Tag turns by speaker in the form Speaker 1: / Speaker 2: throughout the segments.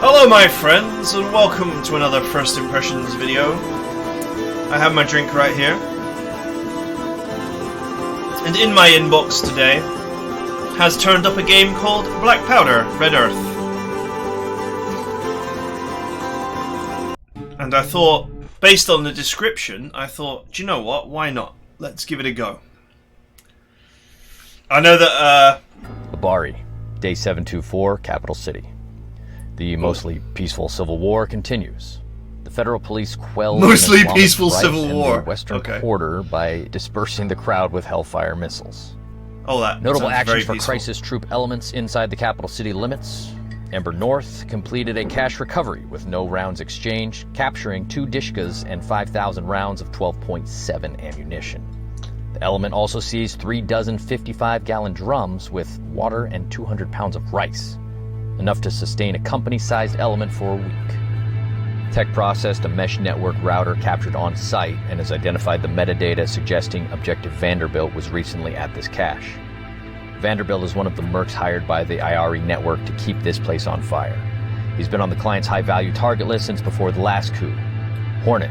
Speaker 1: Hello my friends, and welcome to another First Impressions video. I have my drink right here. And in my inbox today has turned up a game called Black Powder, Red Earth. And I thought, based on the description, I thought, do you know what, why not? Let's give it a go. I know that,
Speaker 2: Abari, Day 724, Capital City. The mostly peaceful civil war continues. The federal police quelled
Speaker 1: mostly peaceful civil war.
Speaker 2: The western quarter by dispersing the crowd with Hellfire missiles.
Speaker 1: Oh, that
Speaker 2: notable actions for
Speaker 1: peaceful.
Speaker 2: crisis troop elements inside the capital city limits. Ember North completed a cash recovery with no rounds exchanged, capturing 2 Dishkas and 5,000 rounds of 12.7 ammunition. The element also seized 3 dozen 55-gallon drums with water and 200 pounds of rice, enough to sustain a company-sized element for a week. Tech processed a mesh network router captured on site and has identified the metadata suggesting Objective Vanderbilt was recently at this cache. Vanderbilt is one of the mercs hired by the IARI network to keep this place on fire. He's been on the client's high-value target list since before the last coup. Hornet.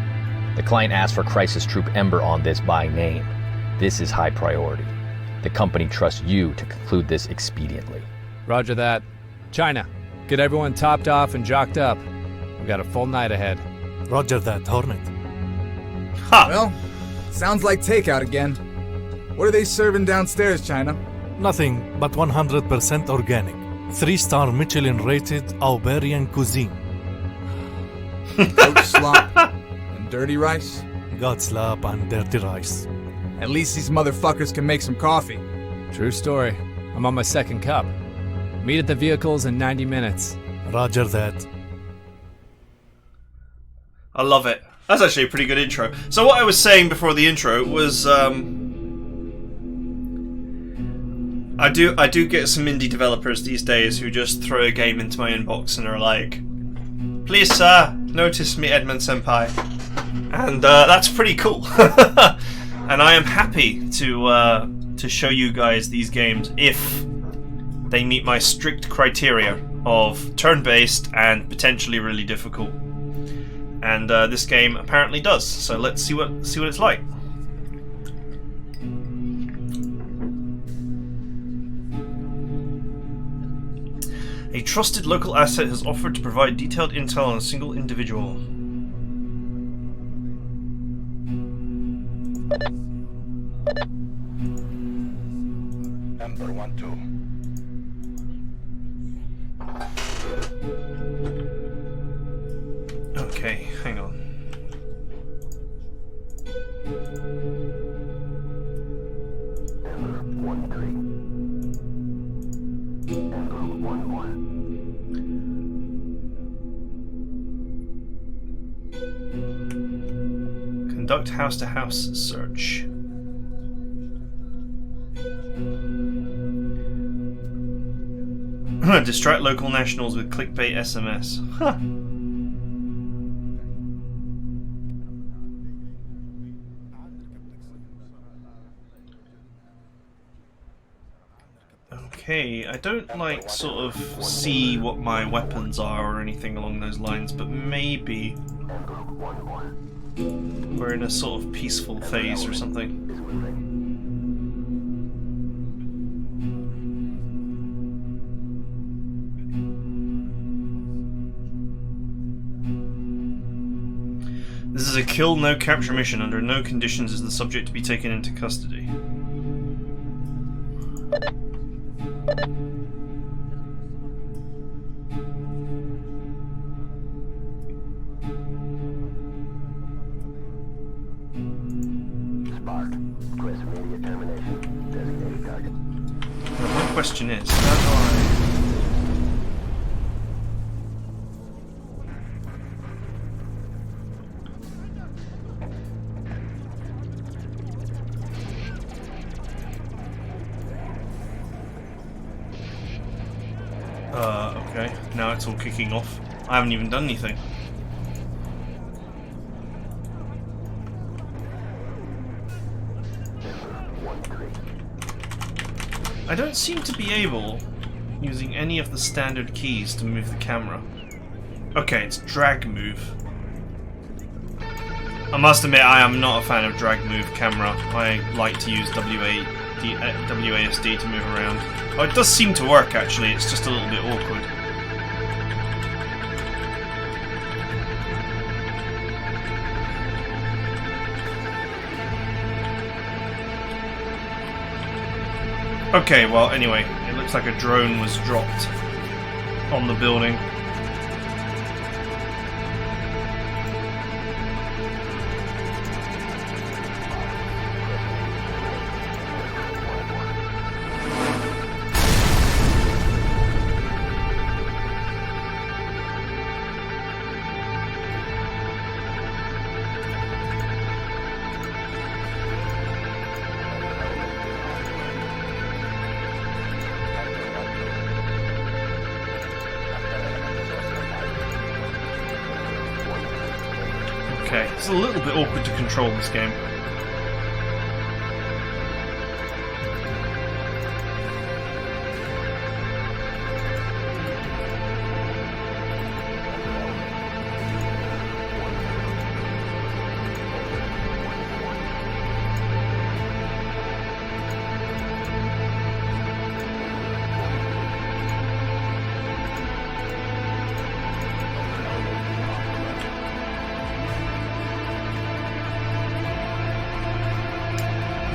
Speaker 2: The client asked for Crisis Troop Ember on this by name. This is high priority. The company trusts you to conclude this expediently.
Speaker 3: Roger that. China, get everyone topped off and jocked up. We've got a full night ahead.
Speaker 4: Roger that, Hornet.
Speaker 1: Ha!
Speaker 5: Well, sounds like takeout again. What are they serving downstairs, China?
Speaker 4: Nothing but 100% organic. 3-star Michelin-rated Auberian cuisine.
Speaker 5: Goat slop and dirty rice?
Speaker 4: God slap and dirty rice.
Speaker 5: At least these motherfuckers can make some coffee.
Speaker 3: True story. I'm on my 2nd cup. Meet at the vehicles in 90 minutes.
Speaker 4: Roger that.
Speaker 1: I love it. That's actually a pretty good intro. So what I was saying before the intro was, I do get some indie developers these days who just throw a game into my inbox and are like, "Please, sir, notice me, Edmon Senpai," and that's pretty cool. And I am happy to show you guys these games if they meet my strict criteria of turn-based and potentially really difficult. And this game apparently does. So let's see what it's like. A trusted local asset has offered to provide detailed intel on a single individual.
Speaker 6: Number 1-2.
Speaker 1: Okay, hang on.
Speaker 6: Number 1-3. Number 1-1.
Speaker 1: Conduct house-to-house search. Distract local nationals with clickbait SMS. Huh. Okay, I don't like sort of see what my weapons are or anything along those lines, but maybe we're in a sort of peaceful phase or something. This is a kill, no capture mission. Under no conditions is the subject to be taken into custody.
Speaker 6: Spark. Request immediate termination. Designated target.
Speaker 1: Well, my question is, how do I... Okay, now it's all kicking off. I haven't even done anything. I don't seem to be able, using any of the standard keys, to move the camera. Okay, it's drag move. I must admit, I am not a fan of drag move camera. I like to use WASD to move around. Oh, it does seem to work actually, it's just a little bit awkward. Okay, well, anyway, it looks like a drone was dropped on the building. Okay, it's a little bit awkward to control this game.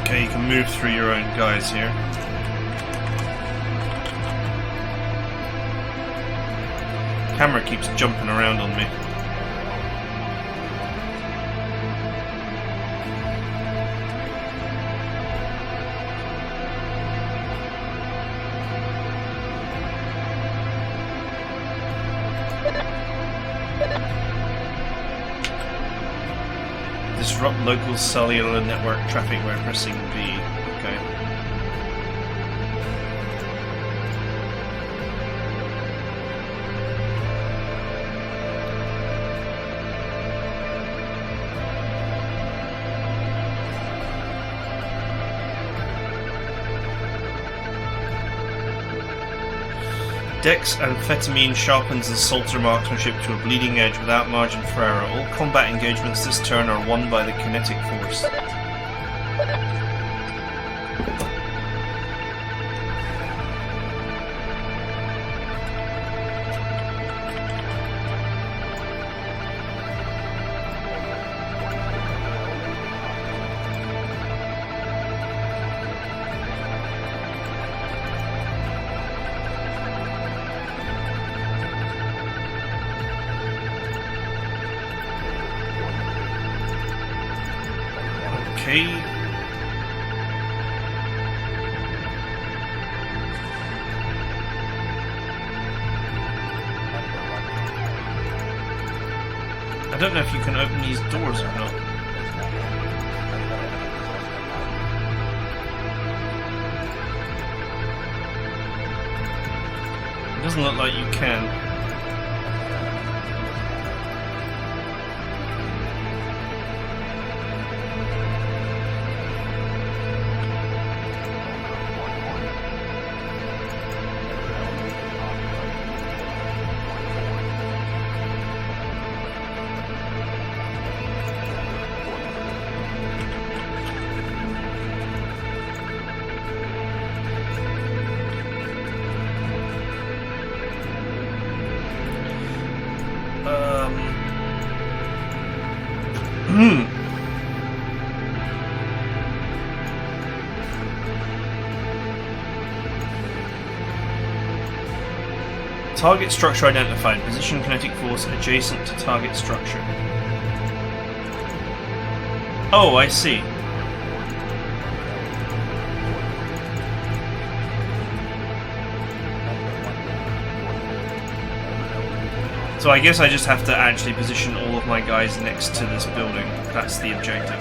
Speaker 1: Okay, you can move through your own guys here. Camera keeps jumping around on me. Disrupt local cellular network traffic by pressing B. Okay. Dex amphetamine sharpens the Salter marksmanship to a bleeding edge without margin for error. All combat engagements this turn are won by the kinetic force. Okay. I don't know if you can open these doors or not. It doesn't look like you can. Target structure identified. Position kinetic force adjacent to target structure. Oh, I see. So I guess I just have to actually position all of my guys next to this building. That's the objective.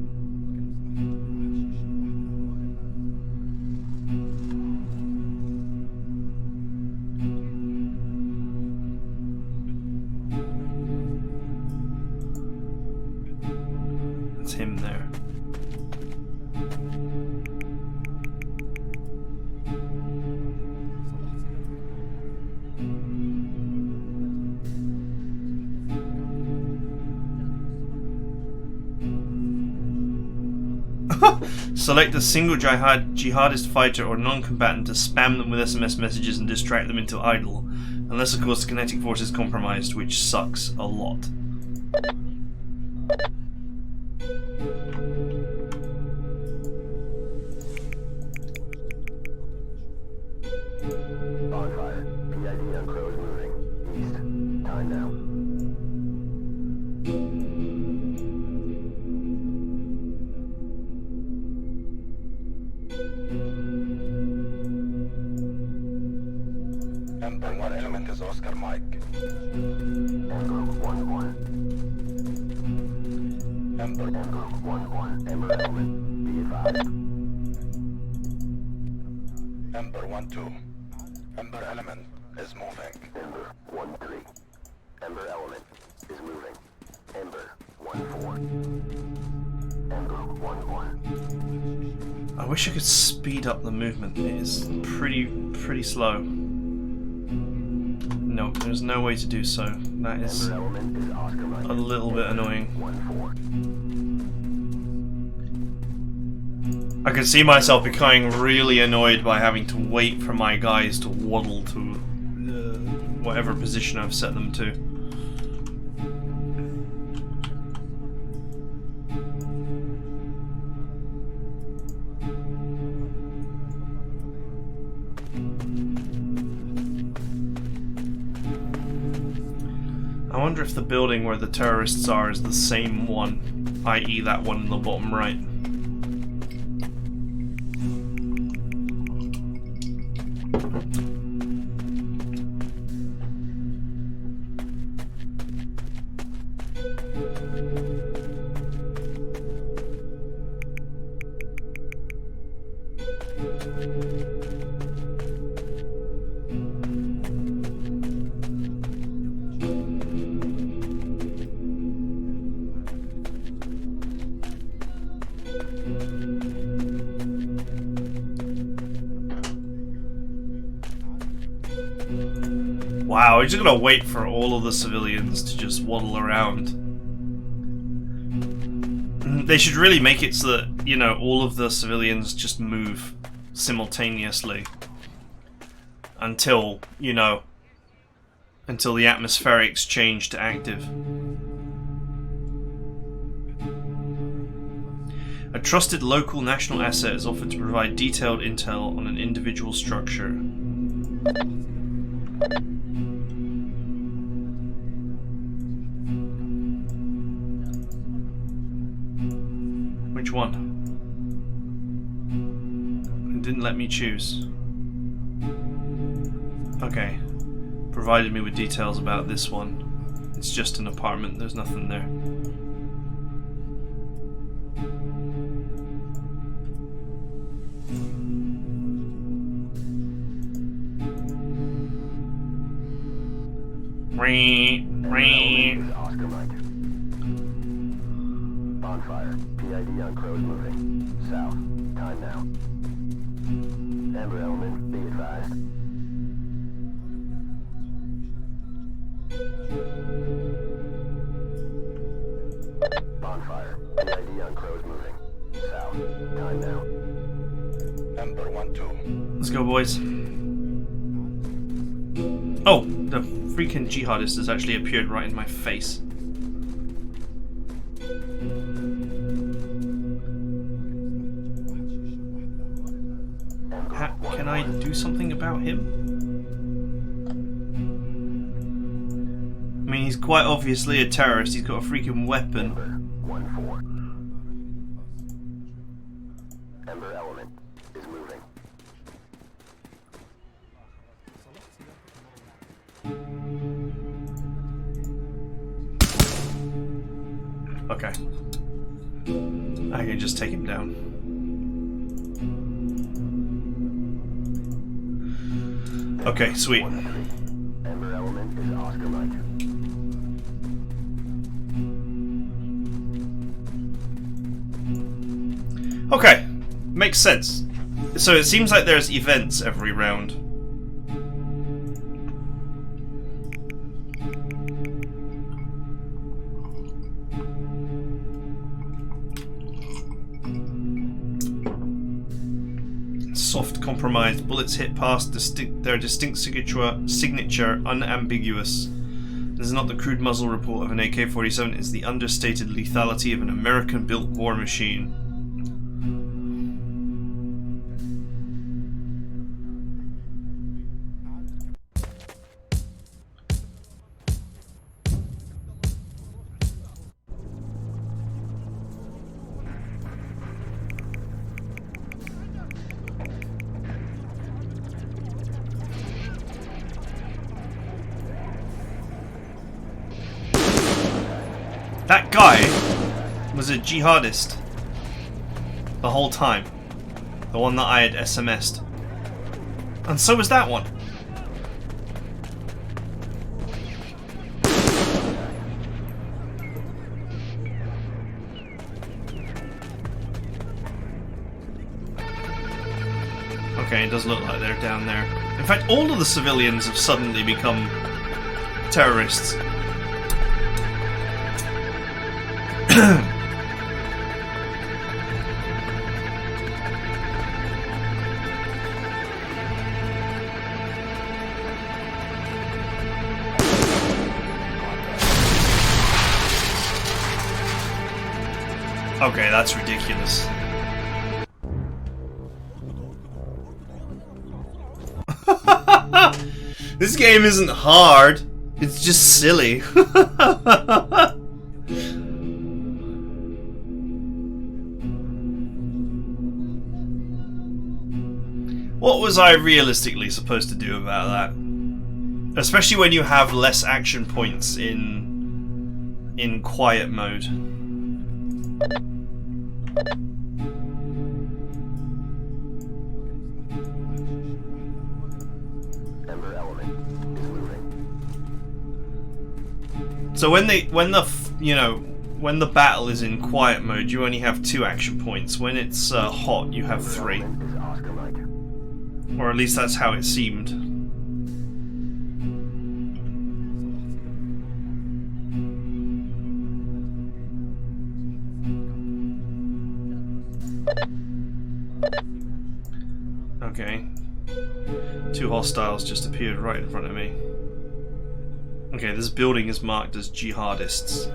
Speaker 1: That's him there. Select a single jihadist fighter or non-combatant to spam them with SMS messages and distract them into idle, unless of course the kinetic force is compromised, which sucks a lot.
Speaker 6: Bonfire. PID on crows moving. East. Time now.
Speaker 7: Ember 1 element is Oscar Mike.
Speaker 6: Ember 1-1.
Speaker 7: Ember
Speaker 6: Ember 1-1. Ember element. Be advised.
Speaker 7: Ember 1-2. Ember element is moving.
Speaker 6: Ember 1-3. Ember element is moving. Ember 1-4. Ember 1-1.
Speaker 1: I wish I could speed up the movement. It is pretty slow. No, there's no way to do so. That is
Speaker 6: Ember element is Oscar Mike.
Speaker 1: a little bit annoying.
Speaker 6: 1-4.
Speaker 1: I can see myself becoming really annoyed by having to wait for my guys to waddle to whatever position I've set them to. I wonder if the building where the terrorists are is the same one, i.e. that one in the bottom right. Wow, we're just gonna wait for all of the civilians to just waddle around. They should really make it so that, you know, all of the civilians just move simultaneously until, you know, until the atmospherics change to active. A trusted local national asset is offered to provide detailed intel on an individual structure. Which one? It didn't let me choose. Okay. Provided me with details about this one. It's just an apartment, there's nothing there.
Speaker 6: Oscar Mike. Bonfire. PID on crows moving. South. Time now. Ember element, be advised. Bonfire. PID on crows moving. South. Time now.
Speaker 7: Ember 1-2.
Speaker 1: Let's go, boys. Oh, the freaking jihadist has actually appeared right in my face. Can I do something about him? I mean, he's quite obviously a terrorist. He's got a freaking weapon.
Speaker 6: Ember 1-4. Ember element is moving.
Speaker 1: Okay. I can just take him down. Okay, sweet.
Speaker 6: Ember element is Oscar Mike.
Speaker 1: Okay, makes sense. So it seems like there's events every round. Soft compromised, bullets hit past their distinct signature unambiguous. This is not the crude muzzle report of an AK-47, it's the understated lethality of an American-built war machine. That guy was a jihadist the whole time. The one that I had SMS'd. And so was that one. Okay, it does look like they're down there. In fact, all of the civilians have suddenly become terrorists. Okay, that's ridiculous. This game isn't hard, it's just silly. What was I realistically supposed to do about that? Especially when you have less action points in quiet mode.
Speaker 6: Ember element is moving.
Speaker 1: So when the battle is in quiet mode, you only have 2 action points. When it's hot, you have 3.
Speaker 6: Element is Oscar Mike.
Speaker 1: Or at least that's how it seemed. Okay. 2 hostiles just appeared right in front of me. Okay, this building is marked as jihadists.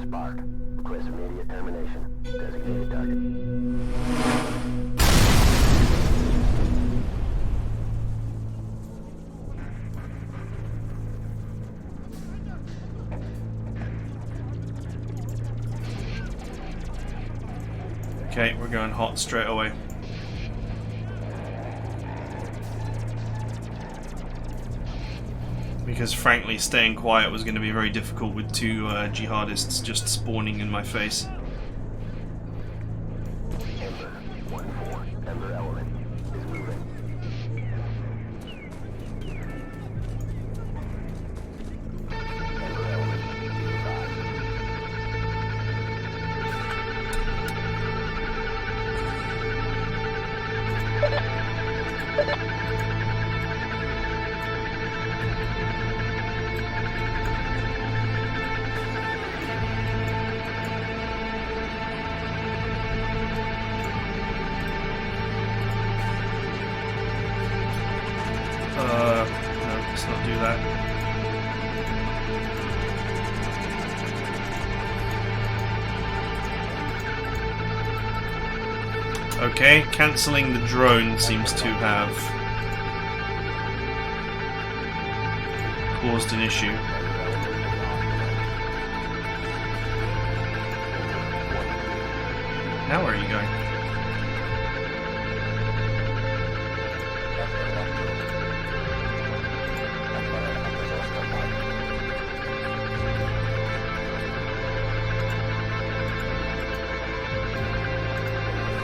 Speaker 6: Spark. Request immediate termination. Designated target.
Speaker 1: Okay, we're going hot straight away. Because frankly, staying quiet was going to be very difficult with 2 jihadists just spawning in my face.
Speaker 6: Ember 1-4. Ember element is moving. Ember element
Speaker 1: No, let's not do that. Okay, cancelling the drone seems to have caused an issue. Now where are you going?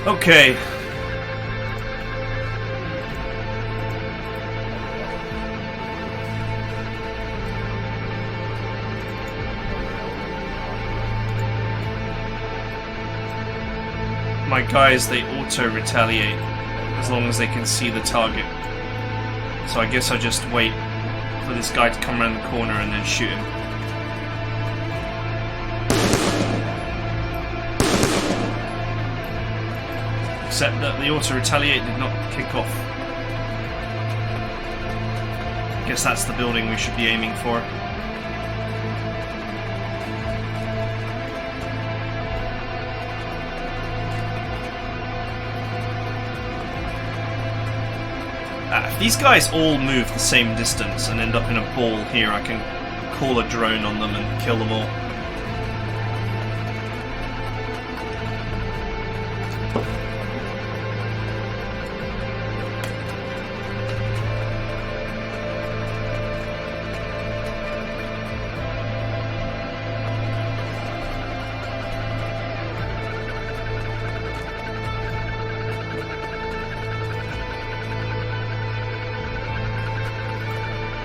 Speaker 1: Okay. My guys, they auto-retaliate as long as they can see the target. So I guess I just wait for this guy to come around the corner and then shoot him. Except that the auto-retaliate did not kick off. I guess that's the building we should be aiming for. If these guys all move the same distance and end up in a ball here, I can call a drone on them and kill them all.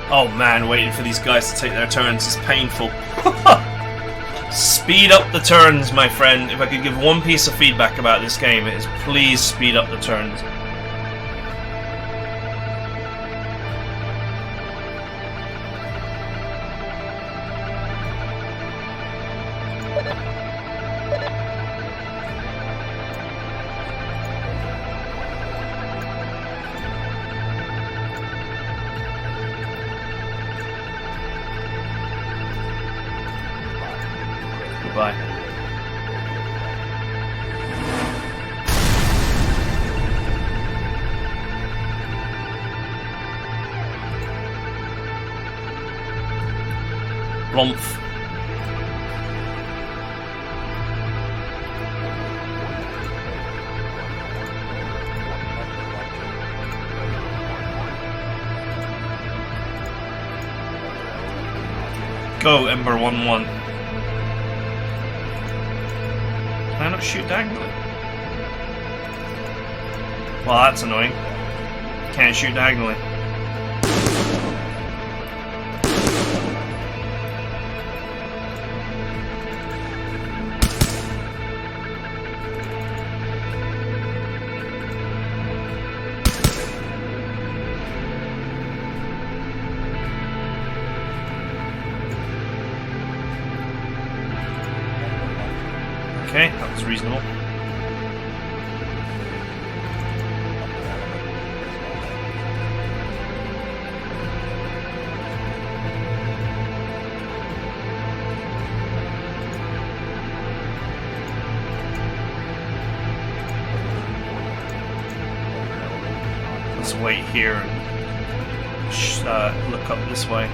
Speaker 1: Oh man, waiting for these guys to take their turns is painful. Speed up the turns, my friend. If I could give one piece of feedback about this game, it is please speed up the turns. Goodbye. Rumpf. Go, Ember 1-1. Can I not shoot diagonally? Well, that's annoying. Can't shoot diagonally. Okay, that was reasonable. Let's wait here and look up this way.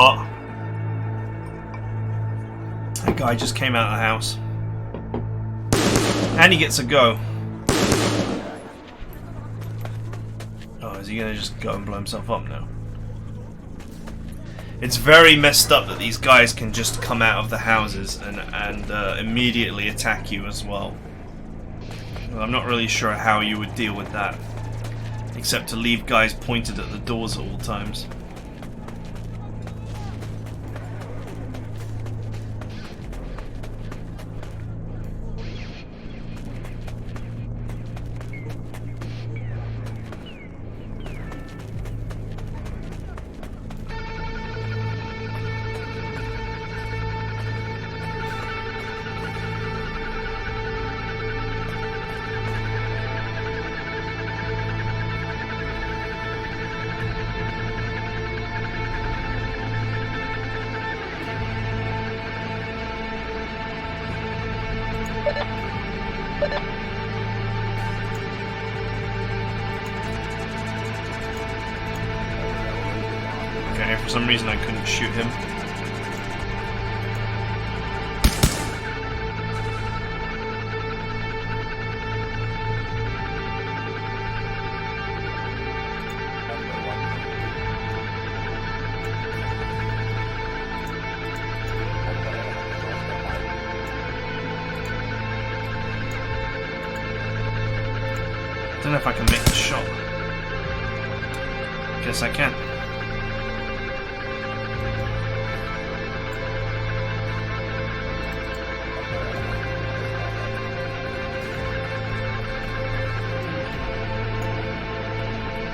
Speaker 1: Oh. That guy just came out of the house. And he gets a go. Oh, is he gonna just go and blow himself up now? It's very messed up that these guys can just come out of the houses and immediately attack you as well. I'm not really sure how you would deal with that. Except to leave guys pointed at the doors at all times. Okay, for some reason I couldn't shoot him. don't know if I can make the shot. Guess I can.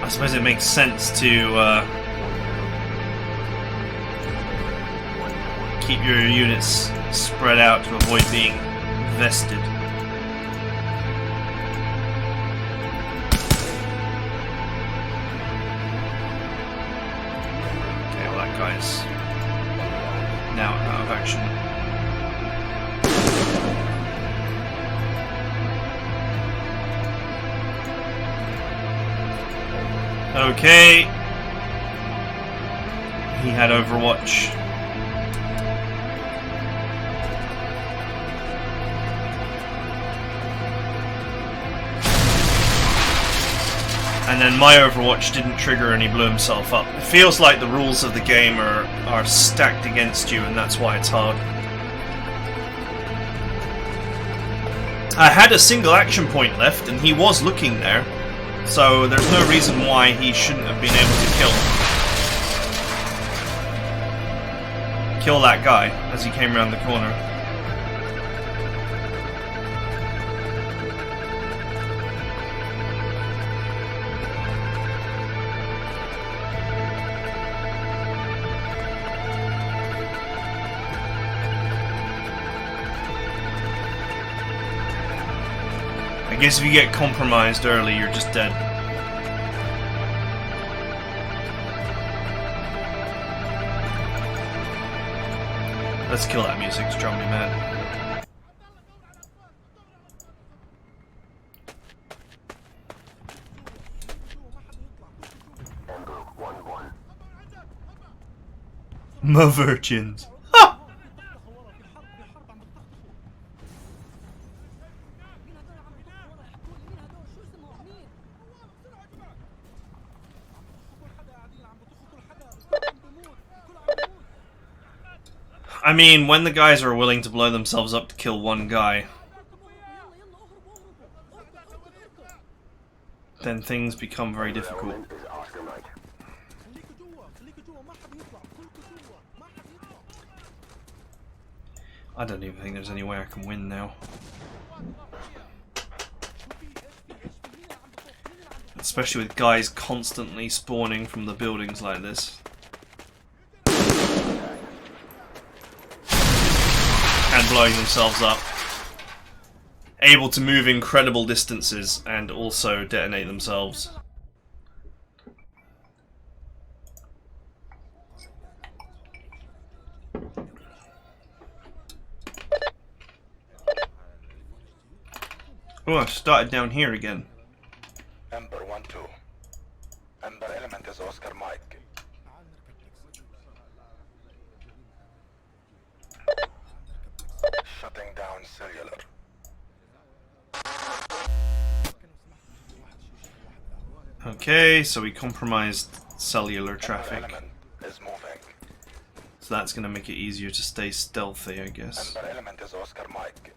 Speaker 1: I suppose it makes sense to keep your units spread out to avoid being vested. Okay, well that guy's now out of action. Okay. He had Overwatch. And then my Overwatch didn't trigger and he blew himself up. It feels like the rules of the game are stacked against you, and that's why it's hard. I had a single action point left and he was looking there. So there's no reason why he shouldn't have been able to kill that guy as he came around the corner. I guess if you get compromised early, you're just dead. Let's kill that music, it's driving me mad. My virgins. I mean, when the guys are willing to blow themselves up to kill one guy, then things become very difficult. I don't even think there's any way I can win now. Especially with guys constantly spawning from the buildings like this. And blowing themselves up. Able to move incredible distances and also detonate themselves. Oh, I started down here again.
Speaker 7: Ember 1-2. Ember element is Oscar Mike. Shutting down cellular.
Speaker 1: Okay, so we compromised cellular traffic.
Speaker 7: Ember element is moving.
Speaker 1: So that's gonna make it easier to stay stealthy, I guess.
Speaker 7: Ember element is Oscar Mike.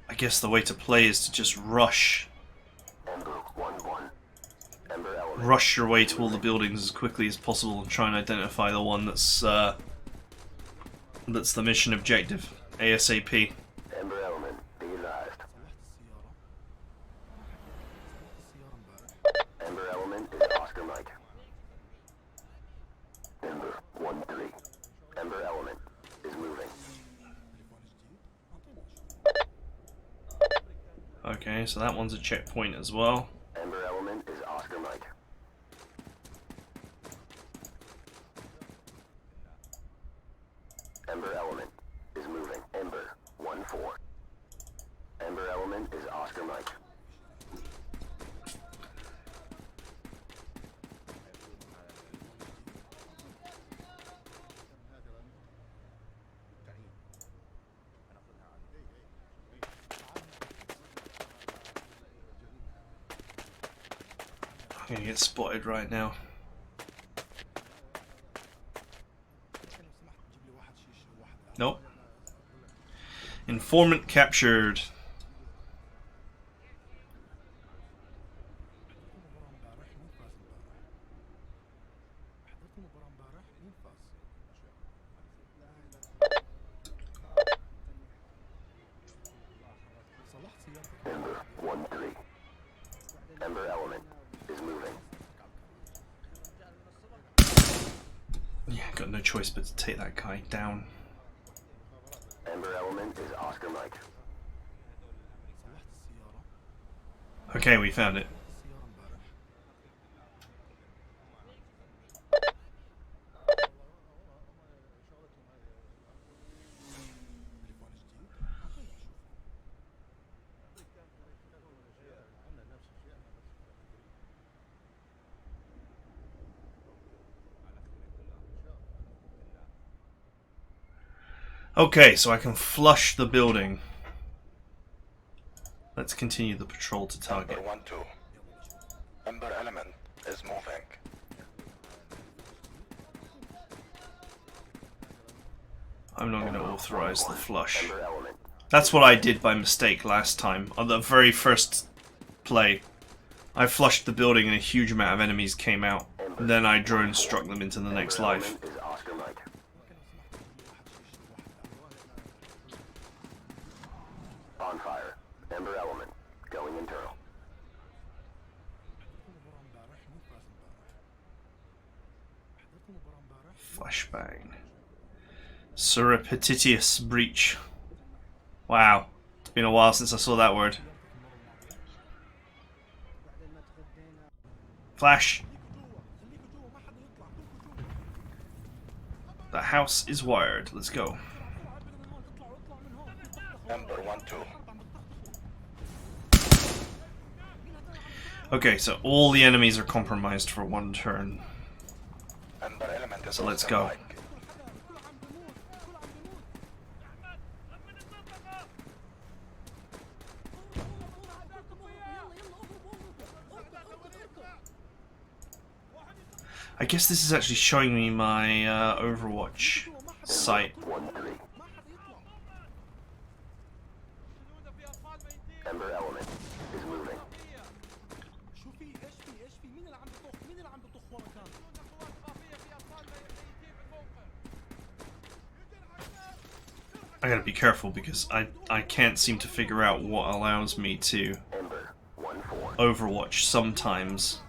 Speaker 1: I guess the way to play is to just rush.
Speaker 6: Ember 1-1. Ember element.
Speaker 1: Rush your way to all the buildings as quickly as possible and try and identify the one that's the mission objective. ASAP.
Speaker 6: Ember element. Be advised. Ember element is Oscar Mike. Ember 1-3. Ember element is moving.
Speaker 1: Okay, so that one's a checkpoint as well.
Speaker 6: Ember element is Oscar Mike. Ember element is moving. Ember 1-4. Ember element is Oscar Mike.
Speaker 1: I'm gonna get spotted right now. Nope. Informant captured.
Speaker 6: Ember 1-3. Ember element is moving.
Speaker 1: Yeah, got no choice but to take that guy down.
Speaker 6: Ember element is Oscar Mike.
Speaker 1: Okay, we found it. Okay, so I can flush the building. Let's continue the patrol to target.
Speaker 7: Ember 1-2. Ember element is moving.
Speaker 1: I'm not going to authorize the flush.
Speaker 6: Ember element.
Speaker 1: That's what I did by mistake last time. On the very first play, I flushed the building and a huge amount of enemies came out. Then I drone struck them into the next life.
Speaker 6: Element is Oscar Mike. On fire. Ember element going internal.
Speaker 1: Flashbang. Surreptitious breach. Wow. It's been a while since I saw that word. Flash. The house is wired. Let's go.
Speaker 7: Ember 1-2.
Speaker 1: Okay, so all the enemies are compromised for one turn.
Speaker 7: Ember element is
Speaker 1: So let's
Speaker 7: Oscar
Speaker 1: go.
Speaker 7: Mike.
Speaker 1: I guess this is actually showing me my Overwatch site.
Speaker 6: 1-3. Ember element is moving.
Speaker 1: I gotta be careful because I can't seem to figure out what allows me to
Speaker 6: Ember 1-4.
Speaker 1: Overwatch sometimes,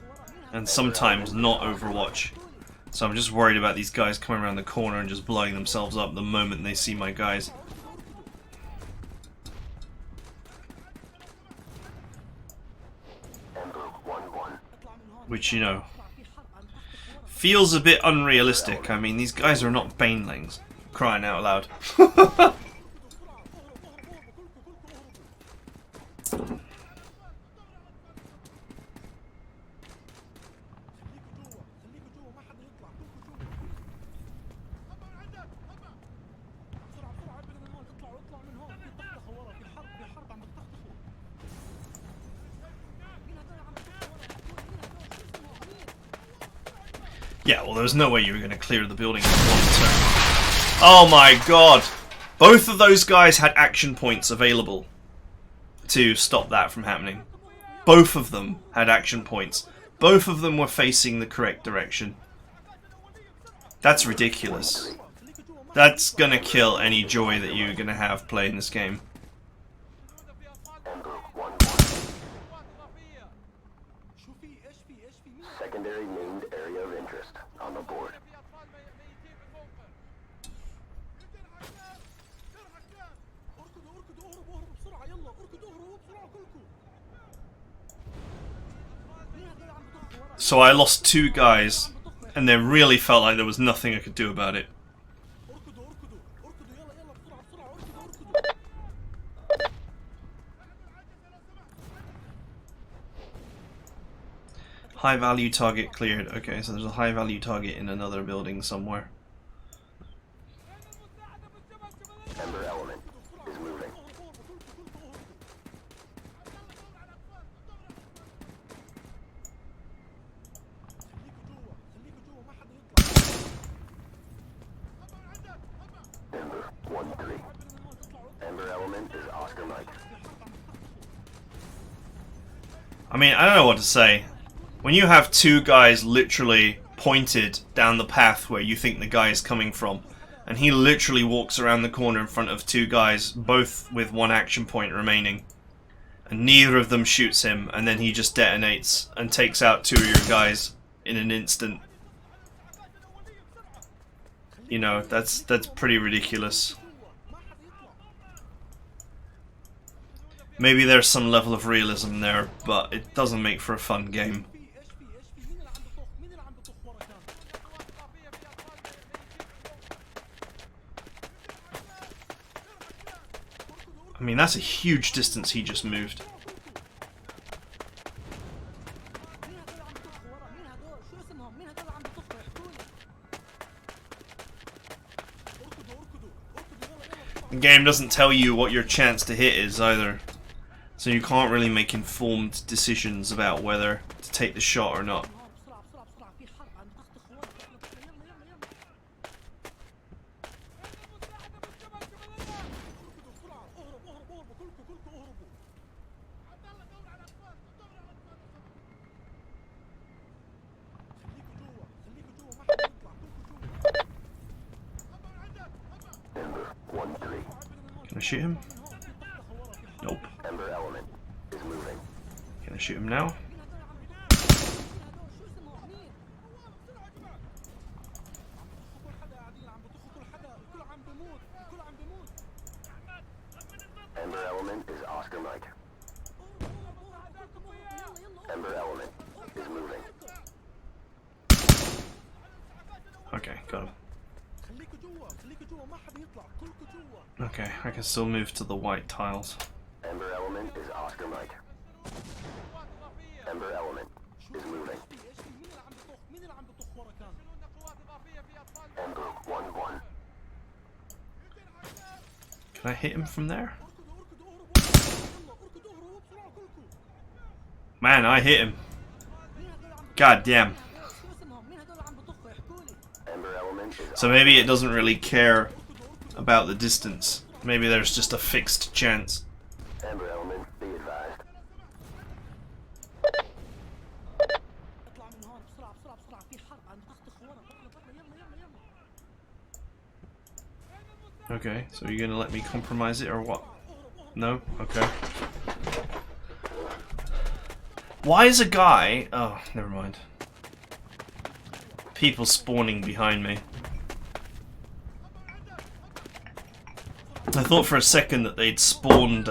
Speaker 1: and sometimes not Overwatch. So I'm just worried about these guys coming around the corner and just blowing themselves up the moment they see my guys.
Speaker 6: Ember 1-1.
Speaker 1: Which, you know, feels a bit unrealistic. I mean, these guys are not banelings. Crying out loud. Yeah, well, there was no way you were going to clear the building in one turn. Oh my god! Both of those guys had action points available to stop that from happening. Both of them had action points. Both of them were facing the correct direction. That's ridiculous. That's gonna kill any joy that you're gonna have playing this game.
Speaker 6: Ember 1-1. Secondary named area of interest on the board.
Speaker 1: So I lost two guys, and then really felt like there was nothing I could do about it. High value target cleared. Okay, so there's a high value target in another building somewhere.
Speaker 6: Ember element is moving. Ember 1-2.
Speaker 1: I mean, I don't know what to say. When you have two guys literally pointed down the path where you think the guy is coming from, and he literally walks around the corner in front of two guys, both with one action point remaining, and neither of them shoots him, and then he just detonates and takes out two of your guys in an instant. You know, that's pretty ridiculous. Maybe there's some level of realism there, but it doesn't make for a fun game. I mean, that's a huge distance he just moved. The game doesn't tell you what your chance to hit is either, so you can't really make informed decisions about whether to take the shot or not. Can I shoot him? Nope.
Speaker 6: Ember element is moving.
Speaker 1: Can I shoot him now?
Speaker 6: Ember element is Oscar Mike. Ember element is moving.
Speaker 1: Okay, got him. Okay, I can still move to the white tiles.
Speaker 6: Ember element is Oscar Mike. Ember element is moving. Ember 1-1.
Speaker 1: Can I hit him from there? Man, I hit him. God damn.
Speaker 6: Ember element is
Speaker 1: So maybe it doesn't really care about the distance. Maybe there's just a fixed chance.
Speaker 6: Ember element, be advised.
Speaker 1: Okay, so you're gonna let me compromise it or what? No? Okay. Why is a guy... Oh, never mind. People spawning behind me. I thought for a second that they'd spawned,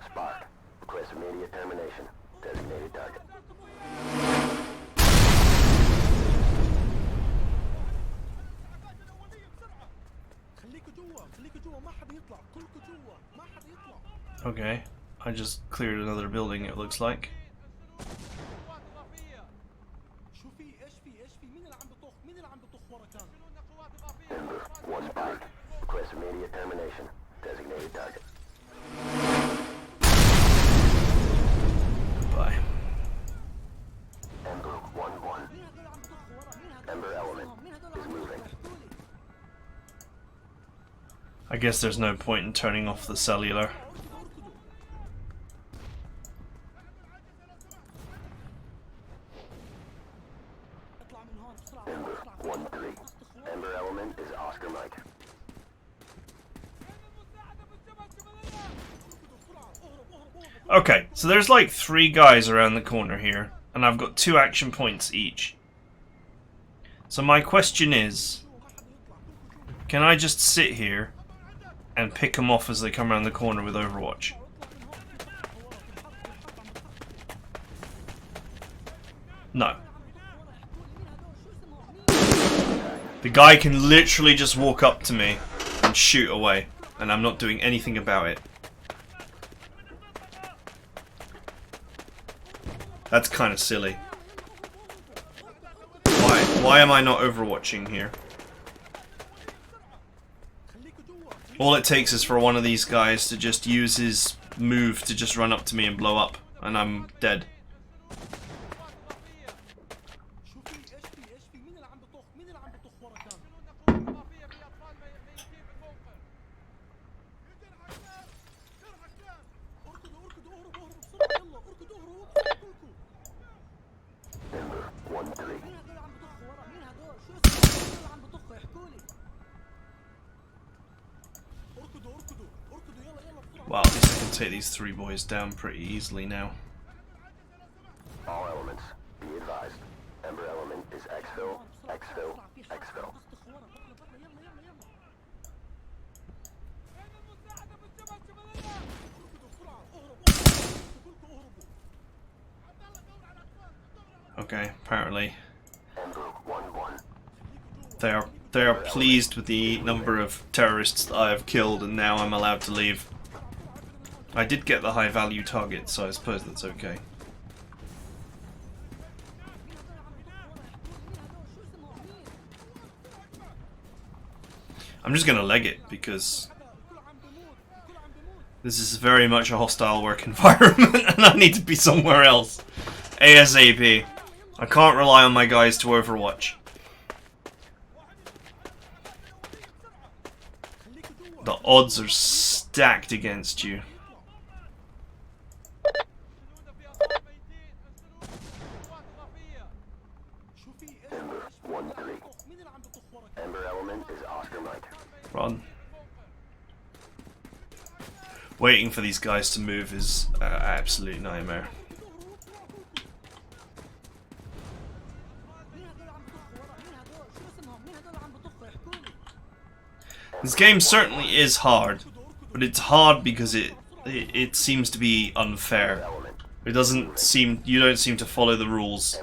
Speaker 6: Spark. Request immediate termination. Designated target.
Speaker 1: Okay, I just cleared another building, it looks like.
Speaker 6: Ember 1 Spark. Request immediate termination. Designated target.
Speaker 1: Goodbye.
Speaker 6: Ember 1-1. Ember element is moving.
Speaker 1: I guess there's no point in turning off the cellular.
Speaker 6: Ember 1-3. Ember element is Oscar Mike.
Speaker 1: Okay, so there's like 3 guys around the corner here, and I've got 2 action points each. So my question is, can I just sit here and pick them off as they come around the corner with Overwatch? No. The guy can literally just walk up to me and shoot away, and I'm not doing anything about it. That's kind of silly. Why am I not overwatching here? All it takes is for one of these guys to just use his move to just run up to me and blow up, and I'm dead.
Speaker 6: 1-3.
Speaker 1: Wow, at least I can take these 3 boys down pretty easily now.
Speaker 6: All elements, be advised. Ember element is exfil, exfil, exfil.
Speaker 1: Okay, apparently
Speaker 6: Ember 1-1.
Speaker 1: they are pleased with the number of terrorists that I have killed, and now I'm allowed to leave. I did get the high value target, so I suppose that's okay. I'm just gonna leg it because this is very much a hostile work environment and I need to be somewhere else. ASAP. I can't rely on my guys to overwatch. The odds are stacked against you.
Speaker 6: Ember 1-3. Ember element is Oscar Mike.
Speaker 1: Run. Waiting for these guys to move is an absolute nightmare. This game certainly is hard, but it's hard because it seems to be unfair. It doesn't seem, you don't seem to follow the rules.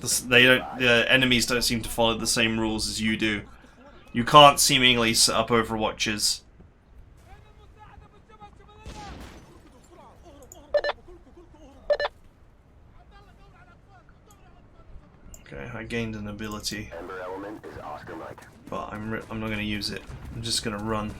Speaker 1: The enemies don't seem to follow the same rules as you do. You can't seemingly set up overwatches. Okay, I gained an ability,
Speaker 6: Ember element is Oscar Mike.
Speaker 1: but I'm not going to use it. I'm just going to run.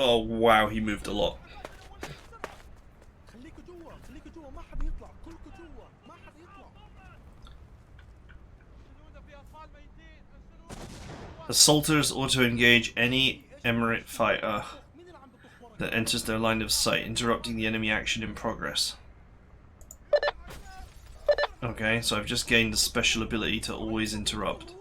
Speaker 1: Oh wow, he moved a lot. Assaulters auto-engage any Emirate fighter that enters their line of sight, interrupting the enemy action in progress. Okay, so I've just gained a special ability to always interrupt.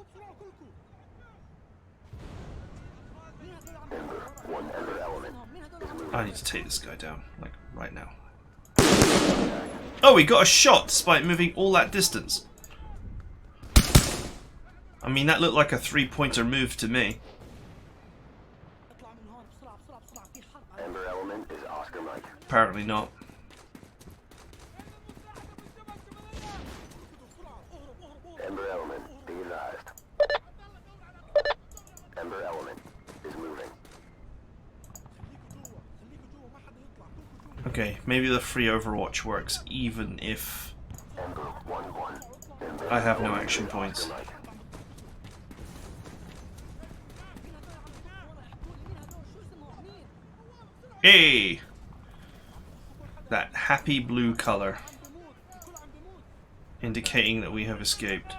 Speaker 1: I need to take this guy down, like, right now. Oh, he got a shot despite moving all that distance. I mean, that looked like a 3-pointer move to me.
Speaker 6: Ember element is Oscar Mike.
Speaker 1: Apparently not.
Speaker 6: Ember element, be advised. Ember element is moving.
Speaker 1: Okay, maybe the free Overwatch works even if
Speaker 6: Ember 1-1. Ember
Speaker 1: I have no
Speaker 6: element
Speaker 1: action
Speaker 6: is
Speaker 1: points.
Speaker 6: Oscar Mike.
Speaker 1: Hey! That happy blue color, indicating that we have escaped.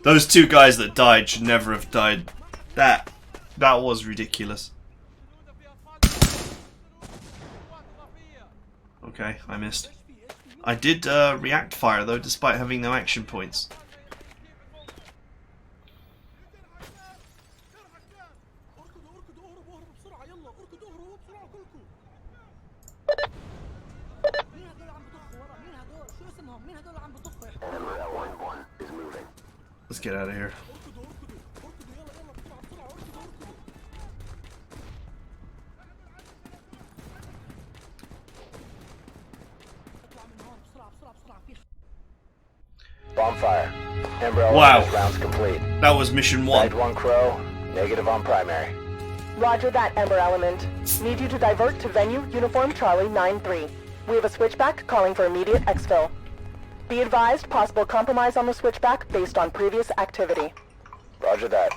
Speaker 1: Those 2 guys that died should never have died. That was ridiculous. Okay, I missed. I did react fire though, despite having no action points.
Speaker 6: Ember 1-1 is moving.
Speaker 1: Let's get out of here.
Speaker 6: Bonfire. Ember
Speaker 1: Wow.
Speaker 6: element rounds complete.
Speaker 1: That was mission 1.
Speaker 6: Bagged 1 crow, negative on primary.
Speaker 8: Roger that, Ember Element. Need you to divert to venue Uniform Charlie 9-3. We have a switchback calling for immediate exfil. Be advised, possible compromise on the switchback based on previous activity.
Speaker 6: Roger that.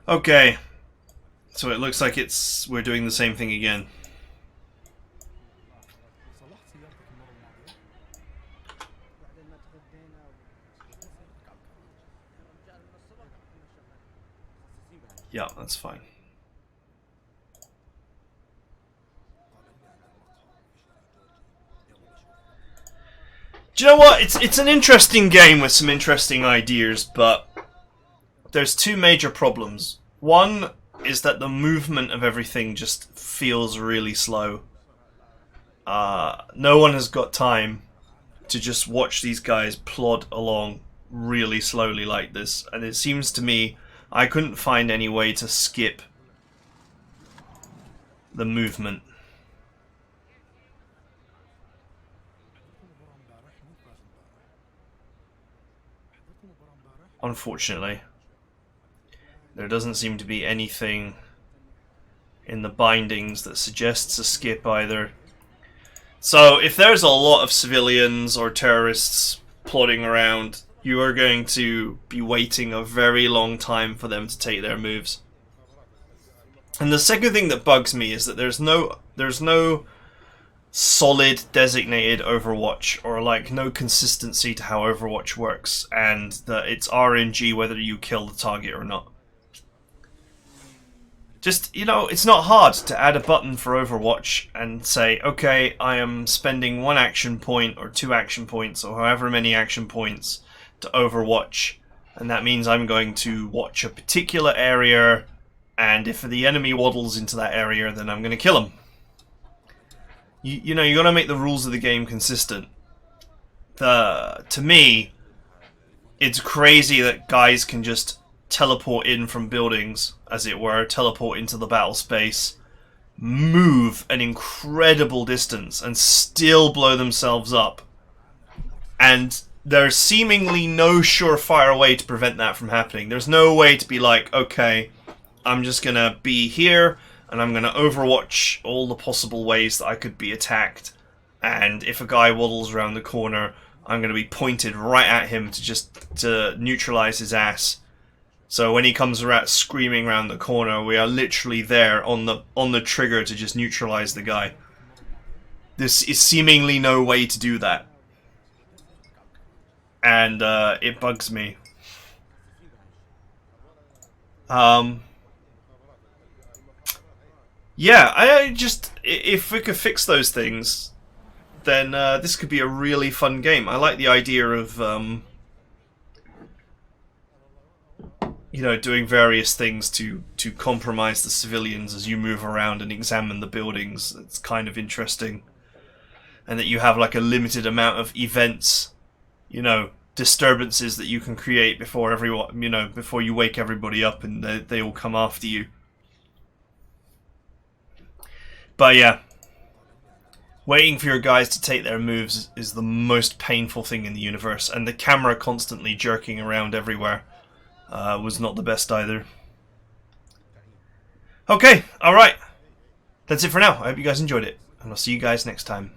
Speaker 1: Okay, so it looks like we're doing the same thing again. Yeah, that's fine. Do you know what? It's an interesting game with some interesting ideas, but there's two major problems. One is that the movement of everything just feels really slow. No one has got time to just watch these guys plod along really slowly like this, and it seems to me I couldn't find any way to skip the movement. Unfortunately. There doesn't seem to be anything in the bindings that suggests a skip either. So if there's a lot of civilians or terrorists plodding around, you are going to be waiting a very long time for them to take their moves. And the second thing that bugs me is that there's no solid designated Overwatch, or like no consistency to how Overwatch works, and that it's RNG whether you kill the target or not. Just, you know, it's not hard to add a button for Overwatch and say, okay, I am spending 1 action point or 2 action points or however many action points to Overwatch, and that means I'm going to watch a particular area, and if the enemy waddles into that area, then I'm going to kill him. You know, you got to make the rules of the game consistent. To me, it's crazy that guys can just teleport in from buildings, as it were, teleport into the battle space, move an incredible distance, and still blow themselves up. And there's seemingly no surefire way to prevent that from happening. There's no way to be like, okay, I'm just gonna be here, and I'm gonna overwatch all the possible ways that I could be attacked, and if a guy waddles around the corner, I'm gonna be pointed right at him to neutralize his ass. So when he comes around screaming around the corner, we are literally there on the trigger to just neutralize the guy. This is seemingly no way to do that. And it bugs me. Yeah, I just, if we could fix those things, then this could be a really fun game. I like the idea of you know, doing various things to compromise the civilians as you move around and examine the buildings. It's kind of interesting. And that you have like a limited amount of events, you know, disturbances that you can create before everyone, you know, before you wake everybody up and they all come after you. But yeah, waiting for your guys to take their moves is the most painful thing in the universe, and the camera constantly jerking around everywhere was not the best either. Okay, alright. That's it for now. I hope you guys enjoyed it, and I'll see you guys next time.